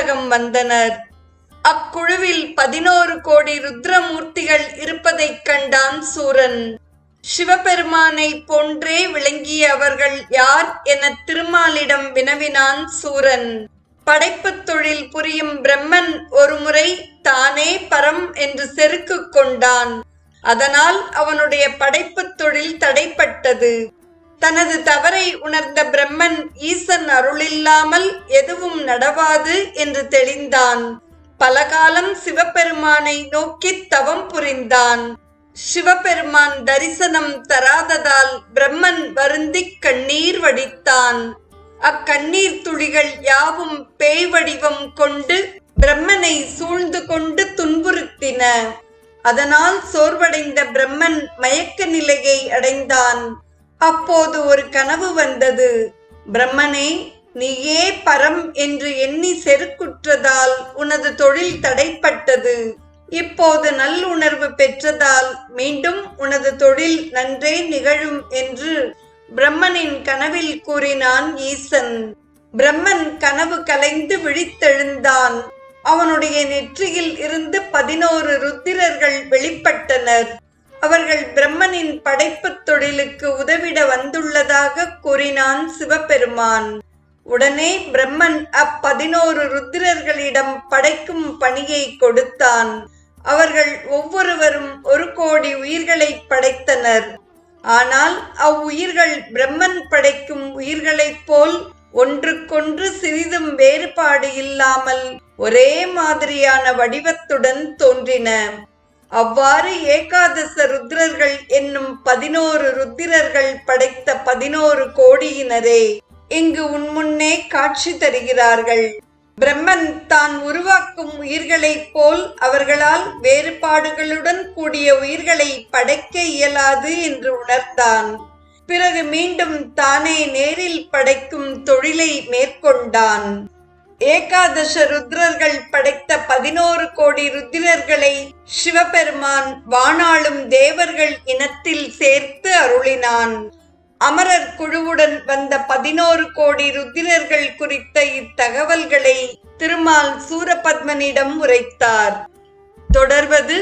விண்ணகம் வந்தனர். அக்குழுவில் 11 கோடி ருத்ரமூர்த்திகள் இருப்பதைக் கண்டான் சூரன். சிவபெருமானை போன்றே விளங்கிய அவர்கள் யார் என திருமாலிடம் வினவினான் சூரன். படைப்புத் தொழில் புரியும் பிரம்மன் ஒருமுறை தானே பரம் என்று செருக்கு கொண்டான். அதனால் அவனுடைய படைப்புத் தொழில் தடைப்பட்டது. தனது தவறை உணர்ந்த பிரம்மன் ஈசன் அருளில்லாமல் எதுவும் நடவாது என்று தெளிந்தான். பலகாலம் சிவபெருமானை நோக்கி தவம் புரிந்தான். சிவபெருமான் தரிசனம் தராததால் பிரம்மன் வருந்திக் கண்ணீர் வடித்தான். அக்கண்ணீர் துளிகள் யாவும் பேய் வடிவம் கொண்டு பிரம்மனை சூழ்ந்து கொண்டு துன்புறுத்தின. அதனால் சோர்வடைந்த பிரம்மன் மயக்க நிலையை அடைந்தான். அப்போது ஒரு கனவு வந்தது. பிரம்மனே, நீயே பரம் என்று எண்ணி செருக்குற்றதால் உனது தொழில் தடைப்பட்டது. இப்போது நல்லுணர்வு பெற்றதால் மீண்டும் உனது தொழில் நன்றே நிகழும் என்று பிரம்மனின் கனவில் கூறினான் ஈசன். பிரம்மன் கனவு கலைந்து விழித்தெழுந்தான். அவனுடைய நெற்றியில் இருந்து 11 ருத்திரர்கள் வெளிப்பட்டனர். அவர்கள் பிரம்மனின் படைப்புத் தொழிலுக்கு உதவிட வந்துள்ளதாக கூறினான் சிவபெருமான். உடனே பிரம்மன் 11 ருத்திரர்களிடம் படைக்கும் பணியை கொடுத்தான். அவர்கள் ஒவ்வொருவரும் 1 கோடி உயிர்களை படைத்தனர். ஆனால் அவ்வுயிர்கள் பிரம்மன் படைக்கும் உயிர்களைப் போல் ஒன்றுக்கொன்று சிறிதும் வேறுபாடு இல்லாமல் ஒரே மாதிரியான வடிவத்துடன் தோன்றின. அவ்வாறு ஏகாதச ருத்ரர்கள் என்னும் 11 ருத்திரர்கள் படைத்த 11 கோடியினரே இங்கு உன்முன்னே காட்சி தருகிறார்கள். பிரம்மன் தான் உருவாக்கும் உயிர்களைப் போல் அவர்களால் வேறுபாடுகளுடன் கூடிய உயிர்களை படைக்க இயலாது என்று உணர்ந்தான். பிறகு மீண்டும் தானே நேரில் படைக்கும் தொழிலை மேற்கொண்டான். ஏகாதச ருத்ரர்கள் படைத்த 11 கோடி ருத்திரர்களை சிவபெருமான் வானாளும் தேவர்கள் இனத்தில் சேர்த்து அருளினான். அமரர் குழுவுடன் வந்த 11 கோடி ருத்திரர்கள் குறித்த இத்தகவல்களை திருமால் சூரபத்மனிடம் உரைத்தார். தொடர்வது